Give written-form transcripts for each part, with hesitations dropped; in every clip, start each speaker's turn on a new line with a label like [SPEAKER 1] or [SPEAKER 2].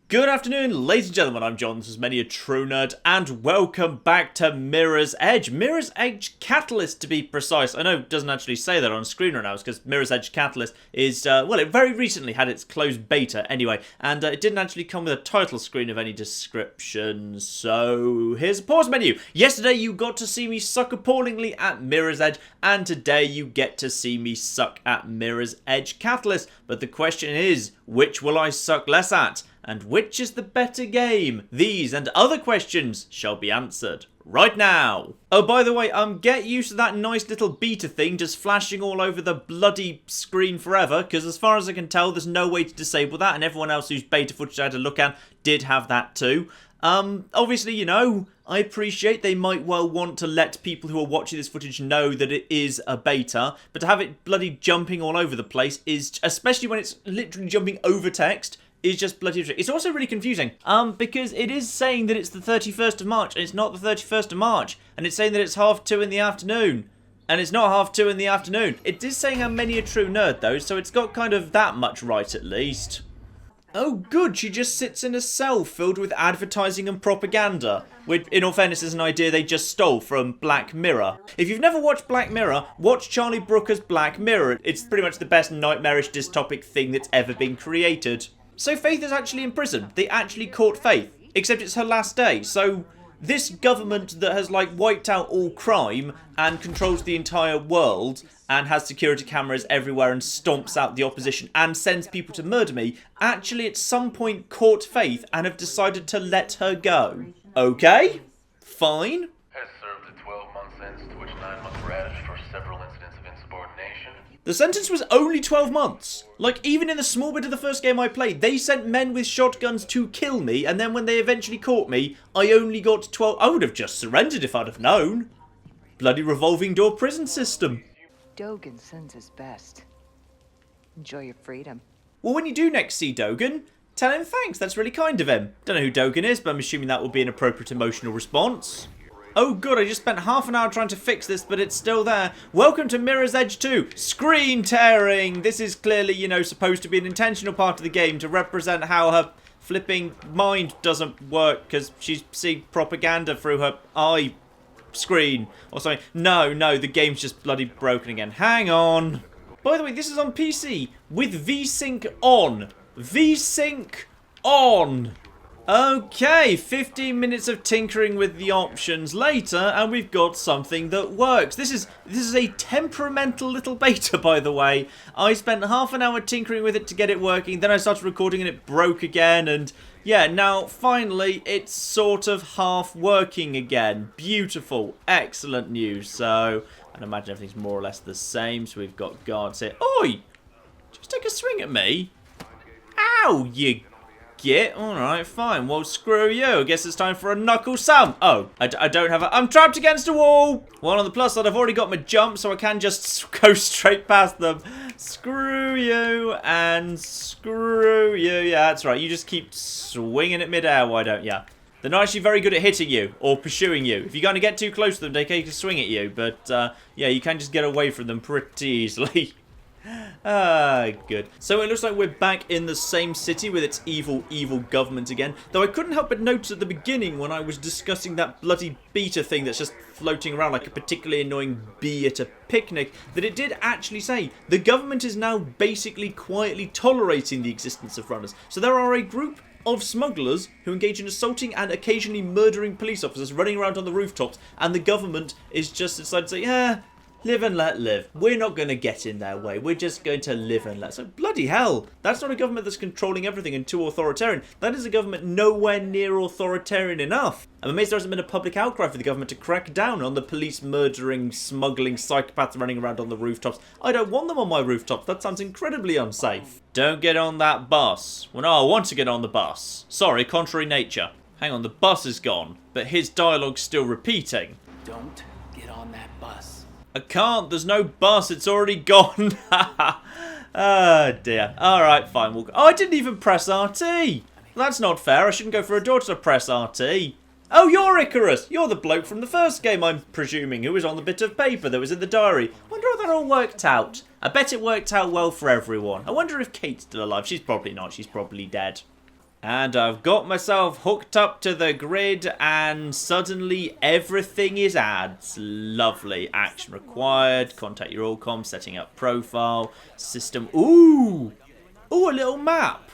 [SPEAKER 1] Good afternoon, ladies and gentlemen, I'm John, this is Many a True Nerd, and welcome back to Mirror's Edge. Mirror's Edge Catalyst, to be precise. I know it doesn't actually say that on screen right now, because Mirror's Edge Catalyst is, well, it very recently had its closed beta anyway, and it didn't actually come with a title screen of any description, so here's a pause menu. Yesterday you got to see me suck appallingly at Mirror's Edge, and today you get to see me suck at Mirror's Edge Catalyst, but the question is, which will I suck less at? And which is the better game? These and other questions shall be answered right now. Oh, by the way, get used to that nice little beta thing just flashing all over the bloody screen forever, because as far as I can tell, there's no way to disable that, and everyone else whose beta footage I had to look at did have that too. Obviously, you know, I appreciate they might well want to let people who are watching this footage know that it is a beta, but to have it bloody jumping all over the place is, especially when it's literally jumping over text, is just bloody interesting. It's also really confusing, because it is saying that it's the 31st of March, and it's not the 31st of March, and it's saying that it's 2:30 in the afternoon, and it's not 2:30 in the afternoon. It is saying I'm Many a True Nerd, though, so it's got kind of that much right, at least. Oh, good, she just sits in a cell filled with advertising and propaganda, which, in all fairness, is an idea they just stole from Black Mirror. If you've never watched Black Mirror, watch Charlie Brooker's Black Mirror. It's pretty much the best nightmarish dystopic thing that's ever been created. So Faith is actually in prison. They actually caught Faith, except it's her last day. So this government that has like wiped out all crime and controls the entire world and has security cameras everywhere and stomps out the opposition and sends people to murder me, actually at some point caught Faith and have decided to let her go. Okay, fine.
[SPEAKER 2] Has served a 12-month sentence to which 9 months were added for several incidents of insubordination.
[SPEAKER 1] The sentence was only 12 months. Like, even in the small bit of the first game I played, they sent men with shotguns to kill me, and then when they eventually caught me, I only got 12... I would have just surrendered if I'd have known. Bloody revolving door prison system.
[SPEAKER 3] Dogan sends his best. Enjoy your freedom.
[SPEAKER 1] Well, when you do next see Dogan, tell him thanks, that's really kind of him. Don't know who Dogan is, but I'm assuming that will be an appropriate emotional response. Oh good, I just spent half an hour trying to fix this, but it's still there. Welcome to Mirror's Edge 2. Screen tearing! This is clearly, you know, supposed to be an intentional part of the game to represent how her flipping mind doesn't work because she's seeing propaganda through her eye screen or something. No, the game's just bloody broken again. Hang on. By the way, this is on PC with VSync on. VSync on. Okay, 15 minutes of tinkering with the options later, and we've got something that works. This is a temperamental little beta, by the way. I spent half an hour tinkering with it to get it working, then I started recording and it broke again, and yeah, now finally it's sort of half working again. Beautiful, excellent news. So, I'd imagine everything's more or less the same, so we've got guards here. Oi! Just take a swing at me. Ow, you git. Alright, fine. Well, screw you. I guess it's time for a knuckle slam. Oh, I don't have a... I'm trapped against a wall. Well, on the plus side, I've already got my jump, so I can just go straight past them. Screw you and screw you. Yeah, that's right. You just keep swinging at midair, why don't you? They're not actually very good at hitting you or pursuing you. If you're going to get too close to them, they can swing at you. But, yeah, you can just get away from them pretty easily. Ah, good. So it looks like we're back in the same city with its evil government again. Though I couldn't help but notice at the beginning when I was discussing that bloody beta thing that's just floating around like a particularly annoying bee at a picnic, that it did actually say the government is now basically quietly tolerating the existence of runners. So there are a group of smugglers who engage in assaulting and occasionally murdering police officers running around on the rooftops, and the government is just decided to say, yeah, live and let live. We're not going to get in their way. We're just going to live and let. So bloody hell. That's not a government that's controlling everything and too authoritarian. That is a government nowhere near authoritarian enough. I'm amazed there hasn't been a public outcry for the government to crack down on the police murdering, smuggling psychopaths running around on the rooftops. I don't want them on my rooftops. That sounds incredibly unsafe. Don't get on that bus. Well, no, I want to get on the bus. Sorry, contrary nature. Hang on, the bus is gone, but his dialogue's still repeating.
[SPEAKER 4] Don't get on that bus.
[SPEAKER 1] I can't, there's no bus, it's already gone. Oh dear. Alright, fine. Oh, I didn't even press RT. Well, that's not fair, I shouldn't go for a door to press RT. Oh, you're Icarus! You're the bloke from the first game, I'm presuming, who was on the bit of paper that was in the diary. Wonder how that all worked out. I bet it worked out well for everyone. I wonder if Kate's still alive. She's probably not, she's probably dead. And I've got myself hooked up to the grid, and suddenly everything is ads. Lovely. Action required. Contact your Allcom. Setting up profile. System. Ooh! Ooh, a little map.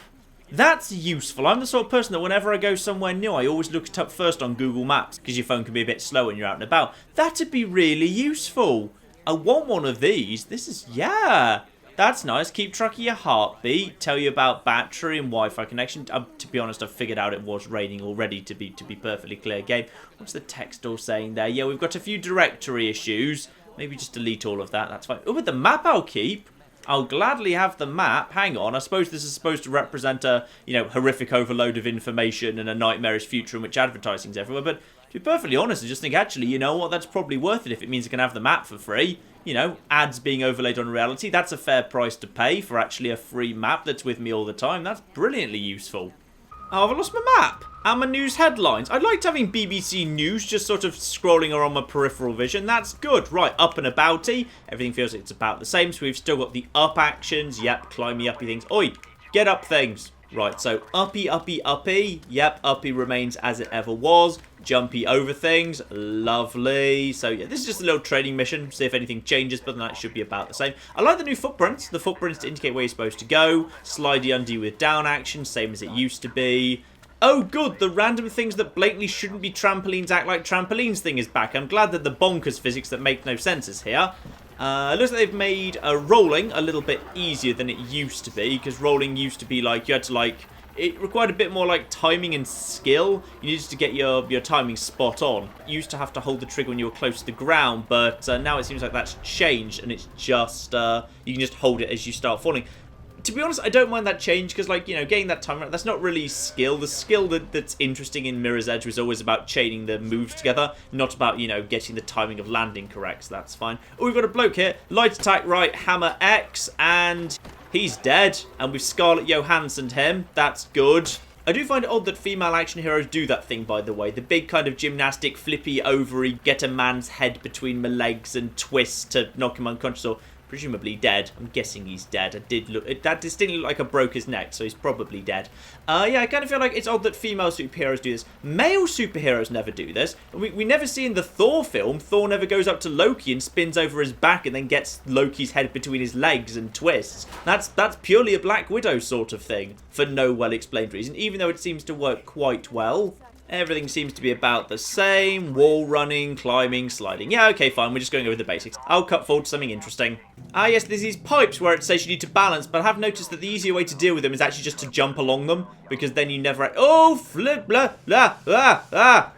[SPEAKER 1] That's useful. I'm the sort of person that whenever I go somewhere new, I always look it up first on Google Maps, because your phone can be a bit slow when you're out and about. That'd be really useful. I want one of these. This is, yeah. That's nice. Keep track of your heartbeat. Tell you about battery and Wi-Fi connection. To be honest, I figured out it was raining already, to be perfectly clear. Game. What's the text all saying there? Yeah, we've got a few directory issues. Maybe just delete all of that. That's fine. Oh, but the map I'll keep. I'll gladly have the map. Hang on. I suppose this is supposed to represent a, horrific overload of information and a nightmarish future in which advertising's everywhere. But to be perfectly honest, I just think, actually, you know what? That's probably worth it if it means I can have the map for free. Ads being overlaid on reality, that's a fair price to pay for actually a free map that's with me all the time. That's brilliantly useful. Oh, I've lost my map and my news headlines. I liked having BBC News just sort of scrolling around my peripheral vision. That's good. Right, up and abouty. Everything feels like it's about the same. So we've still got the up actions. Yep, climby uppy things. Oi, get up things. Right, so uppy, uppy, uppy. Yep, uppy remains as it ever was. Jumpy over things. Lovely. So, yeah, this is just a little training mission. See if anything changes, but that should be about the same. I like the new footprints. The footprints to indicate where you're supposed to go. Slidey undie with down action, same as it used to be. Oh, good. The random things that blatantly shouldn't be trampolines act like trampolines thing is back. I'm glad that the bonkers physics that make no sense is here. It looks like they've made rolling a little bit easier than it used to be, because rolling used to be like, you had to it required a bit more timing and skill. You needed to get your timing spot on. You used to have to hold the trigger when you were close to the ground, but now it seems like that's changed, and it's just, you can just hold it as you start falling. To be honest, I don't mind that change, because, getting that time right, that's not really skill. The skill that's interesting in Mirror's Edge was always about chaining the moves together, not about, getting the timing of landing correct, so that's fine. Oh, we've got a bloke here. Light attack right, hammer X, and he's dead. And we've Scarlett Johanssoned him. That's good. I do find it odd that female action heroes do that thing, by the way. The big kind of gymnastic, flippy, ovary, get a man's head between my legs and twist to knock him unconscious, or presumably dead. I'm guessing he's dead. That distinctly looked like I broke his neck, so he's probably dead. Yeah, I kind of feel like it's odd that female superheroes do this. Male superheroes never do this. We never see in the Thor film, Thor never goes up to Loki and spins over his back and then gets Loki's head between his legs and twists. That's purely a Black Widow sort of thing, for no well-explained reason, even though it seems to work quite well. Everything seems to be about the same. Wall running, climbing, sliding. Yeah, okay, fine. We're just going over the basics. I'll cut forward to something interesting. Ah, yes, there's these pipes where it says you need to balance, but I have noticed that the easier way to deal with them is actually just to jump along them, because then you never... Oh, flip, blah, blah, ah, ah.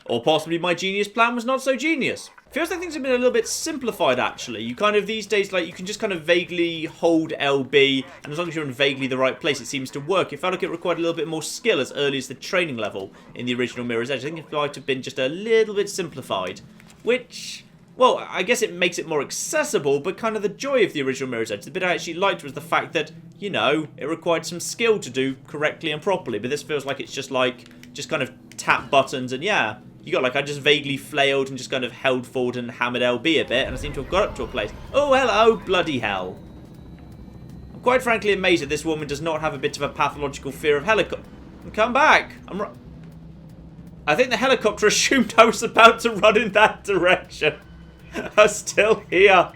[SPEAKER 1] Or possibly my genius plan was not so genius. Feels like things have been a little bit simplified, actually. You kind of, these days, you can just kind of vaguely hold LB, and as long as you're in vaguely the right place, it seems to work. It felt like it required a little bit more skill as early as the training level in the original Mirror's Edge. I think it might have been just a little bit simplified, which, well, I guess it makes it more accessible, but kind of the joy of the original Mirror's Edge. The bit I actually liked was the fact that, it required some skill to do correctly and properly, but this feels like it's just kind of tap buttons, and yeah, you got I just vaguely flailed and just kind of held forward and hammered LB a bit, and I seem to have got up to a place. Oh, hello, bloody hell. I'm quite frankly amazed that this woman does not have a bit of a pathological fear of helicopter. Come back. I think the helicopter assumed I was about to run in that direction. I'm still here.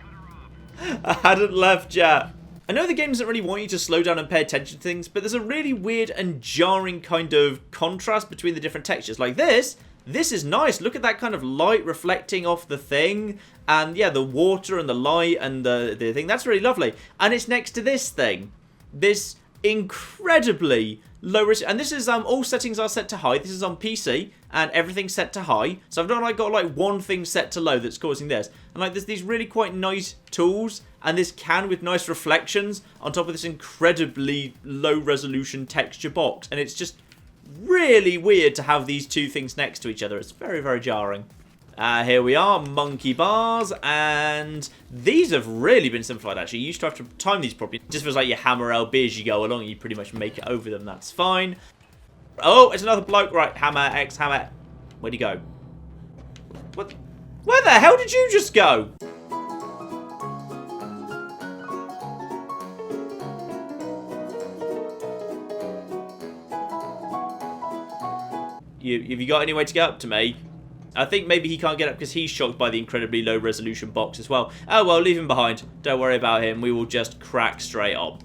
[SPEAKER 1] I hadn't left yet. I know the game doesn't really want you to slow down and pay attention to things, but there's a really weird and jarring kind of contrast between the different textures. Like this is nice. Look at that kind of light reflecting off the thing. And yeah, the water and the light and the thing. That's really lovely. And it's next to this thing. This incredibly low risk. And this is, all settings are set to high. This is on PC. And everything's set to high. So I've not got one thing set to low that's causing this. And there's these really quite nice tools. And this can with nice reflections on top of this incredibly low resolution texture box. And it's just really weird to have these two things next to each other. It's very, very jarring. Here we are, monkey bars, and these have really been simplified, actually. You used to have to time these properly. It just feels like you hammer LB as you go along, and you pretty much make it over them. That's fine. Oh, it's another bloke. Right, hammer, X, hammer. Where'd he go? What? Where the hell did you just go? Have you got any way to get up to me? I think maybe he can't get up because he's shocked by the incredibly low resolution box as well. Oh, well, leave him behind. Don't worry about him. We will just crack straight on.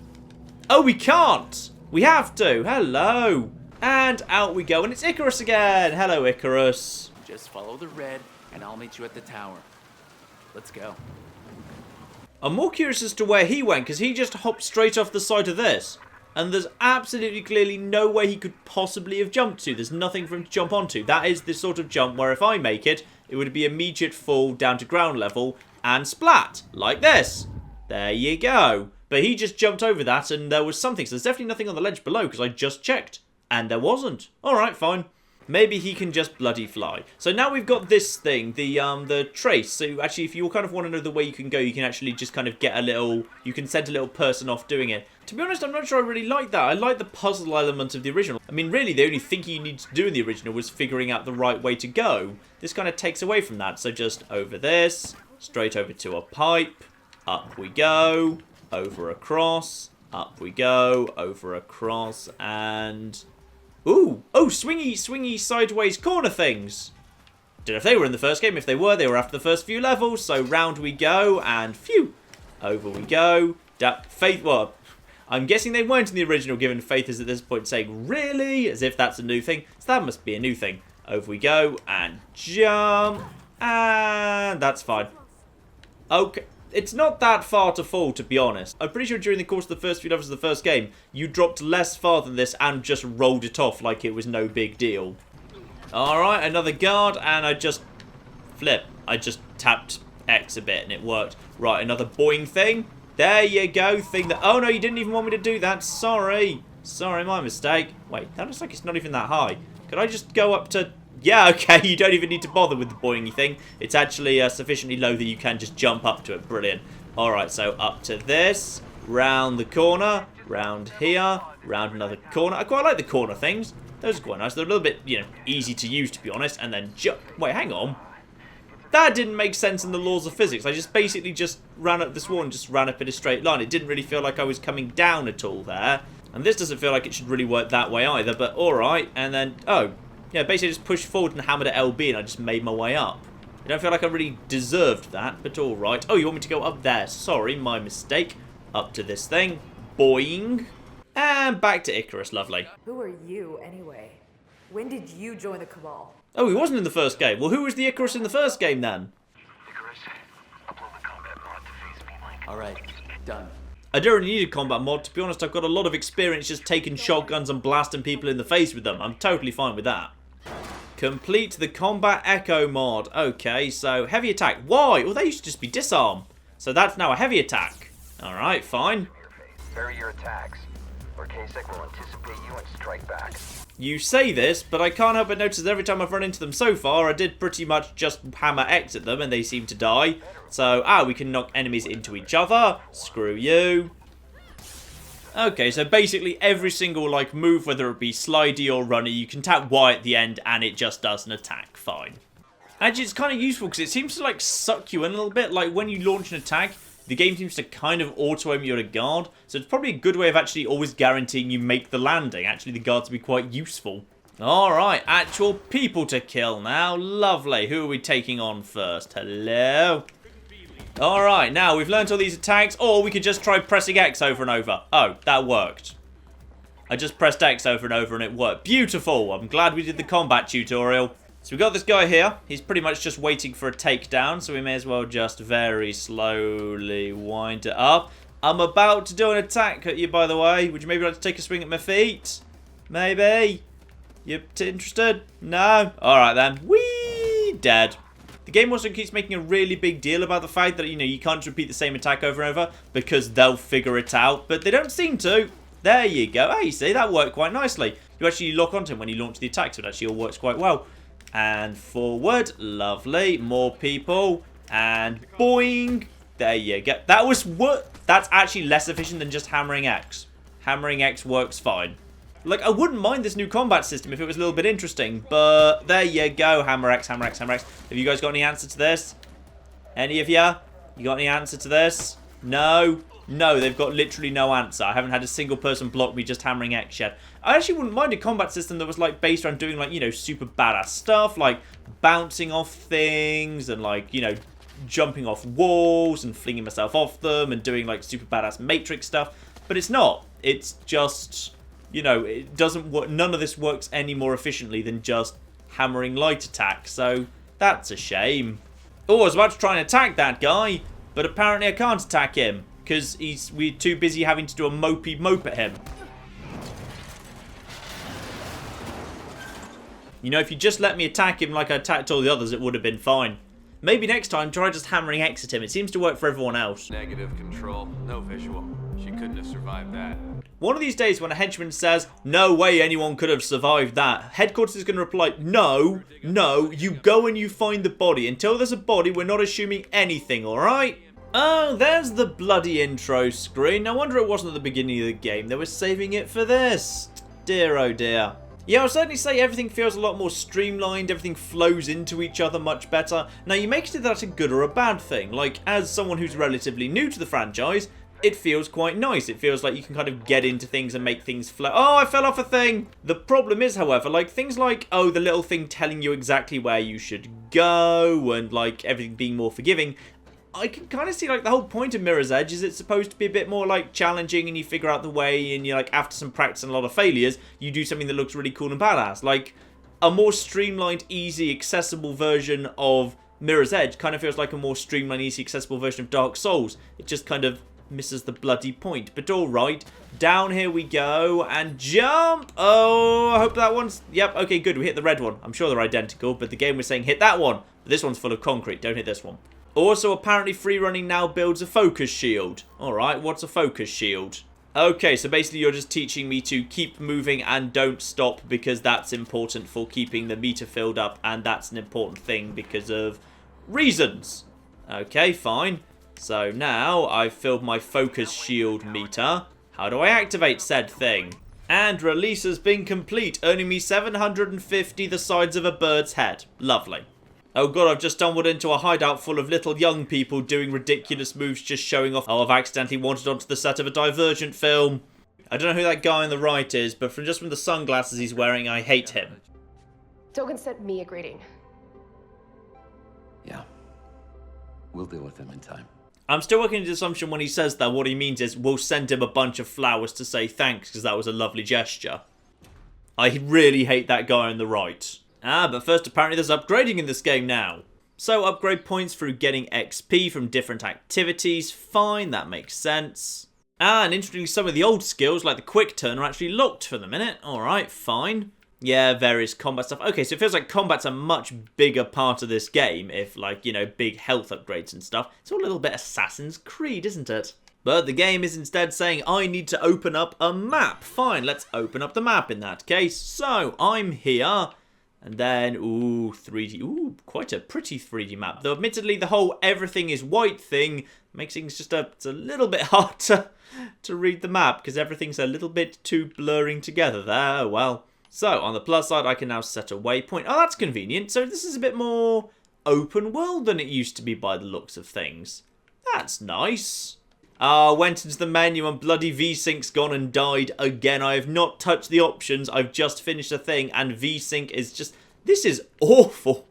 [SPEAKER 1] Oh, we can't. We have to. Hello. And out we go. And it's Icarus again. Hello, Icarus.
[SPEAKER 4] Just follow the red, and I'll meet you at the tower. Let's go.
[SPEAKER 1] I'm more curious as to where he went because he just hopped straight off the side of this. And there's absolutely clearly no way he could possibly have jumped to. There's nothing for him to jump onto. That is the sort of jump where if I make it, it would be immediate fall down to ground level and splat. Like this. There you go. But he just jumped over that and there was something. So there's definitely nothing on the ledge below because I just checked. And there wasn't. Alright, fine. Maybe he can just bloody fly. So now we've got this thing, the trace. So actually, if you kind of want to know the way you can go, you can actually just kind of get a little... You can send a little person off doing it. To be honest, I'm not sure I really like that. I like the puzzle element of the original. I mean, really, the only thing you need to do in the original was figuring out the right way to go. This kind of takes away from that. So just over this, straight over to a pipe. Up we go. Over across. Up we go. Over across. And... Ooh, oh, swingy sideways corner things. Don't know if they were in the first game. If they were after the first few levels. So round we go, and phew, over we go. Faith, well, I'm guessing they weren't in the original, given Faith is at this point saying, really? As if that's a new thing. So that must be a new thing. Over we go, and jump, and that's fine. Okay. It's not that far to fall, to be honest. I'm pretty sure during the course of the first few levels of the first game, you dropped less far than this and just rolled it off like it was no big deal. Alright, another guard, and I just flip. I just tapped X a bit and it worked. Right, another boing thing. There you go, thing that... Oh no, you didn't even want me to do that. Sorry. Sorry, my mistake. Wait, that looks like it's not even that high. Could I just go up to... Yeah, okay, you don't even need to bother with the boingy thing. It's actually sufficiently low that you can just jump up to it. Brilliant. Alright, so up to this. Round the corner. Round here. Round another corner. I quite like the corner things. Those are quite nice. They're a little bit, you know, easy to use, to be honest. And then jump. Wait, hang on. That didn't make sense in the laws of physics. I just basically just ran up this wall and just ran up in a straight line. It didn't really feel like I was coming down at all there. And this doesn't feel like it should really work that way either. But alright. And then, oh. Yeah, basically just pushed forward and hammered at LB and I just made my way up. I don't feel like I really deserved that, but alright. Oh, you want me to go up there? Sorry, my mistake. Up to this thing. Boing. And back to Icarus, lovely.
[SPEAKER 5] Who are you, anyway? When did you join the Cabal?
[SPEAKER 1] Oh, he wasn't in the first game. Well, who was the Icarus in the first game then?
[SPEAKER 2] Icarus, upload the combat mod to face me link.
[SPEAKER 4] Alright, done.
[SPEAKER 1] I don't really need a combat mod. To be honest, I've got a lot of experience just taking shotguns and blasting people in the face with them. I'm totally fine with that. Complete the Combat Echo mod. Okay, so heavy attack. Why? Well, they used to just be disarm. So that's now a heavy attack. Alright, fine.
[SPEAKER 6] Vary your attacks, or Kasek will anticipate you and strike back.
[SPEAKER 1] You say this, but I can't help but notice that every time I've run into them so far, I did pretty much just hammer X at them and they seem to die. So, we can knock enemies into each other. Screw you. Okay, so basically every single, like, move, whether it be slidey or runny, you can tap Y at the end and it just does an attack. Fine. Actually, it's kind of useful because it seems to, like, suck you in a little bit. Like, when you launch an attack, the game seems to kind of auto-aim you at a guard. So it's probably a good way of actually always guaranteeing you make the landing. Actually, the guards will be quite useful. Alright, actual people to kill now. Lovely. Who are we taking on first? Hello? Alright, now we've learned all these attacks, or we could just try pressing X over and over. Oh, that worked. I just pressed X over and over and it worked. Beautiful! I'm glad we did the combat tutorial. So we got this guy here. He's pretty much just waiting for a takedown, so we may as well just very slowly wind it up. I'm about to do an attack at you, by the way. Would you maybe like to take a swing at my feet? Maybe? You interested? No? Alright then. Whee! Dead. The game also keeps making a really big deal about the fact that, you know, you can't repeat the same attack over and over because they'll figure it out, but they don't seem to. There you go. Hey, see, that worked quite nicely. You actually lock onto him when you launch the attack, so it actually all works quite well. And forward. Lovely. More people. And boing. There you go. That was what? That's actually less efficient than just hammering X. Hammering X works fine. Like, I wouldn't mind this new combat system if it was a little bit interesting, but there you go. Hammer X, hammer X, hammer X. Have you guys got any answer to this? Any of ya? You got any answer to this? No? No, they've got literally no answer. I haven't had a single person block me just hammering X yet. I actually wouldn't mind a combat system that was like based around doing like, you know, super badass stuff, like bouncing off things and like, you know, jumping off walls and flinging myself off them and doing like super badass Matrix stuff. But it's not. It's just, you know, it doesn't work. None of this works any more efficiently than just hammering light attack. So that's a shame. Oh, I was about to try and attack that guy, but apparently I can't attack him because we're too busy having to do a mopey mope at him. You know, if you just let me attack him like I attacked all the others, it would have been fine. Maybe next time, try just hammering X at him. It seems to work for everyone else.
[SPEAKER 4] Negative control. No visual. She couldn't have survived that.
[SPEAKER 1] One of these days when a henchman says, no way anyone could have survived that, headquarters is going to reply, no, you go and you find the body. Until there's a body, we're not assuming anything, alright? Oh, there's the bloody intro screen. No wonder it wasn't at the beginning of the game. They were saving it for this. Dear, oh dear. Yeah, I'll certainly say everything feels a lot more streamlined, everything flows into each other much better. Now, you may consider that a good or a bad thing. Like, as someone who's relatively new to the franchise, it feels quite nice. It feels like you can kind of get into things and make things flow. Oh, I fell off a thing! The problem is, however, like, things like, oh, the little thing telling you exactly where you should go, and, like, everything being more forgiving, I can kind of see, like, the whole point of Mirror's Edge is it's supposed to be a bit more, like, challenging and you figure out the way and you're, like, after some practice and a lot of failures, you do something that looks really cool and badass. Like, a more streamlined, easy, accessible version of Mirror's Edge kind of feels like a more streamlined, easy, accessible version of Dark Souls. It just kind of misses the bloody point. But alright, down here we go and jump! Oh, I hope that one's... Yep, okay, good, we hit the red one. I'm sure they're identical, but the game was saying hit that one. But this one's full of concrete, don't hit this one. Also, apparently free running now builds a focus shield. Alright, what's a focus shield? Okay, so basically you're just teaching me to keep moving and don't stop because that's important for keeping the meter filled up and that's an important thing because of reasons. Okay, fine. So now I've filled my focus shield meter. How do I activate said thing? And release has been complete, earning me 750 the size of a bird's head. Lovely. Oh god, I've just stumbled into a hideout full of little young people doing ridiculous moves just showing off. Oh, I've accidentally wandered onto the set of a Divergent film. I don't know who that guy on the right is, but from the sunglasses he's wearing, I hate him.
[SPEAKER 7] Dogan sent me a greeting.
[SPEAKER 8] Yeah. We'll deal with him in time.
[SPEAKER 1] I'm still working on the assumption when he says that, what he means is we'll send him a bunch of flowers to say thanks, because that was a lovely gesture. I really hate that guy on the right. Ah, but first apparently there's upgrading in this game now. So upgrade points through getting XP from different activities. Fine, that makes sense. Ah, and interestingly, some of the old skills, like the quick turn, are actually locked for the minute. Alright, fine. Yeah, various combat stuff. Okay, so it feels like combat's a much bigger part of this game, if, like, you know, big health upgrades and stuff. It's all a little bit Assassin's Creed, isn't it? But the game is instead saying, I need to open up a map. Fine, let's open up the map in that case. So, I'm here. And then, ooh, 3D. Ooh, quite a pretty 3D map. Though, admittedly, the whole everything is white thing makes things just it's a little bit hard to read the map, because everything's a little bit too blurring together there. Oh, well. So, on the plus side, I can now set a waypoint. Oh, that's convenient. So, this is a bit more open world than it used to be by the looks of things. That's nice. Went into the menu and bloody V-Sync's gone and died again. I have not touched the options. I've just finished a thing and V-Sync is just... This is awful.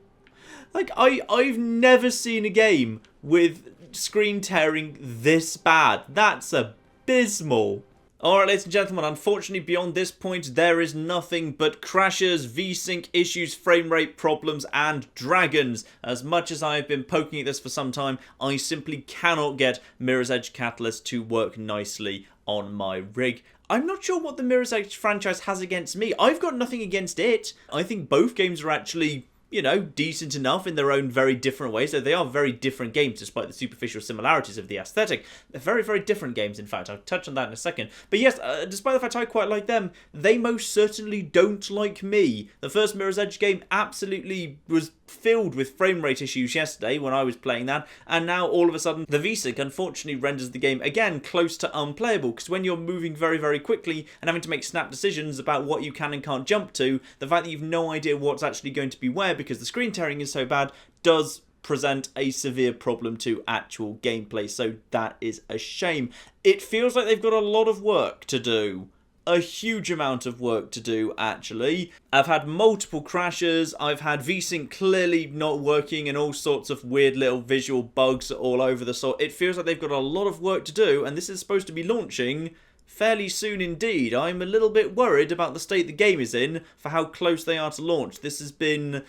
[SPEAKER 1] Like, I've never seen a game with screen tearing this bad. That's abysmal. Alright, ladies and gentlemen, unfortunately beyond this point there is nothing but crashes, V-Sync issues, frame rate problems, and dragons. As much as I have been poking at this for some time, I simply cannot get Mirror's Edge Catalyst to work nicely on my rig. I'm not sure what the Mirror's Edge franchise has against me. I've got nothing against it. I think both games are actually, you know, decent enough in their own very different ways. So they are very different games despite the superficial similarities of the aesthetic. They're very, very different games, in fact. I'll touch on that in a second. But yes, despite the fact I quite like them, they most certainly don't like me. The first Mirror's Edge game absolutely was filled with frame rate issues yesterday when I was playing that, and now all of a sudden the VSync unfortunately renders the game again close to unplayable, because when you're moving very, very quickly and having to make snap decisions about what you can and can't jump to, the fact that you've no idea what's actually going to be where because the screen tearing is so bad does present a severe problem to actual gameplay, so that is a shame. It feels like they've got a lot of work to do. A huge amount of work to do, actually. I've had multiple crashes, I've had VSync clearly not working and all sorts of weird little visual bugs all over the sort. It feels like they've got a lot of work to do, and this is supposed to be launching fairly soon indeed. I'm a little bit worried about the state the game is in for how close they are to launch. This has been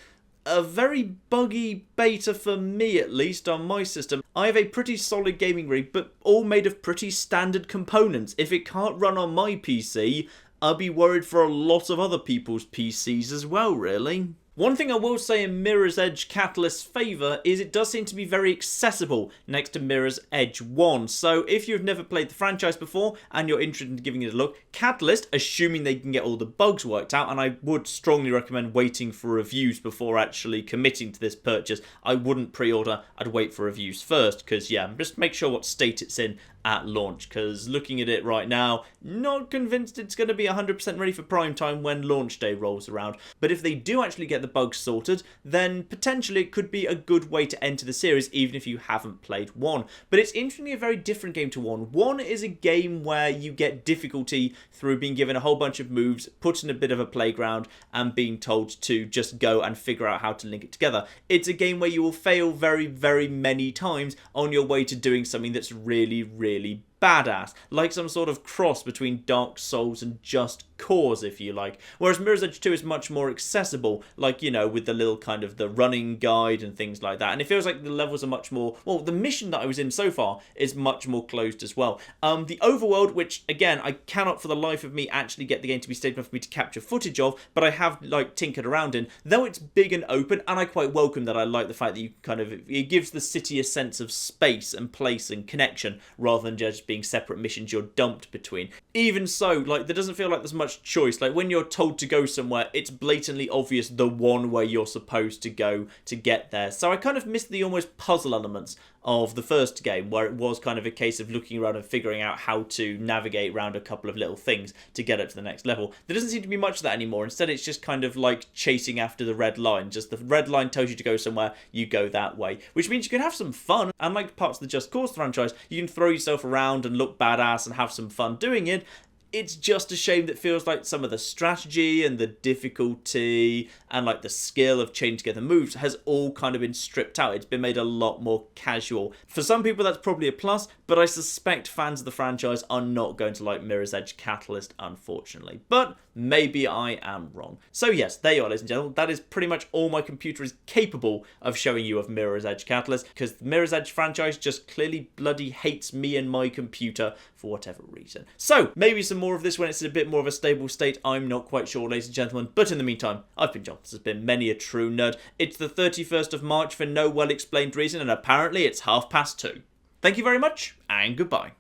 [SPEAKER 1] a very buggy beta for me, at least, on my system. I have a pretty solid gaming rig, but all made of pretty standard components. If it can't run on my PC, I'll be worried for a lot of other people's PCs as well, really. One thing I will say in Mirror's Edge Catalyst's favour is it does seem to be very accessible next to Mirror's Edge 1. So if you've never played the franchise before and you're interested in giving it a look, Catalyst, assuming they can get all the bugs worked out, and I would strongly recommend waiting for reviews before actually committing to this purchase. I wouldn't pre-order, I'd wait for reviews first, because yeah, just make sure what state it's in at launch, because looking at it right now, not convinced it's going to be 100% ready for prime time when launch day rolls around. But if they do actually get the bugs sorted, then potentially it could be a good way to enter the series, even if you haven't played 1. But it's interestingly a very different game to 1. 1 is a game where you get difficulty through being given a whole bunch of moves, put in a bit of a playground, and being told to just go and figure out how to link it together. It's a game where you will fail very, very many times on your way to doing something that's really, really badass, like some sort of cross between Dark Souls and Just Cause, if you like. Whereas Mirror's Edge 2 is much more accessible, like, you know, with the little kind of the running guide and things like that. And it feels like the levels are much more, well, the mission that I was in so far is much more closed as well. The overworld, which, again, I cannot for the life of me actually get the game to be stable enough for me to capture footage of, but I have, like, tinkered around in, though it's big and open, and I quite welcome that. I like the fact that you kind of, it gives the city a sense of space and place and connection, rather than just being separate missions you're dumped between. Even so, like, there doesn't feel like there's much choice. Like, when you're told to go somewhere, it's blatantly obvious the one way you're supposed to go to get there. So I kind of missed the almost puzzle elements of the first game, where it was kind of a case of looking around and figuring out how to navigate around a couple of little things to get up to the next level. There doesn't seem to be much of that anymore. Instead, it's just kind of like chasing after the red line. Just the red line tells you to go somewhere, you go that way. Which means you can have some fun. And like parts of the Just Cause franchise, you can throw yourself around and look badass and have some fun doing it. It's just a shame that it feels like some of the strategy and the difficulty and like the skill of chain together moves has all kind of been stripped out. It's been made a lot more casual. For some people that's probably a plus, but I suspect fans of the franchise are not going to like Mirror's Edge Catalyst, unfortunately. But maybe I am wrong. So yes, there you are, ladies and gentlemen. That is pretty much all my computer is capable of showing you of Mirror's Edge Catalyst, because the Mirror's Edge franchise just clearly bloody hates me and my computer for whatever reason. So maybe some more of this when it's in a bit more of a stable state. I'm not quite sure, ladies and gentlemen. But in the meantime, I've been John. This has been Many a True Nerd. It's the 31st of March for no well-explained reason, and apparently it's 2:30. Thank you very much, and goodbye.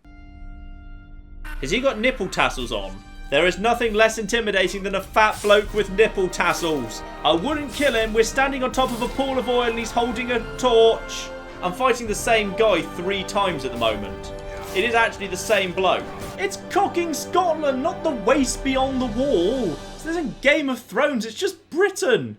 [SPEAKER 1] Has he got nipple tassels on? There is nothing less intimidating than a fat bloke with nipple tassels. I wouldn't kill him. We're standing on top of a pool of oil and he's holding a torch. I'm fighting the same guy 3 times at the moment. It is actually the same bloke. It's cocking Scotland, not the waste beyond the wall. This isn't Game of Thrones, it's just Britain.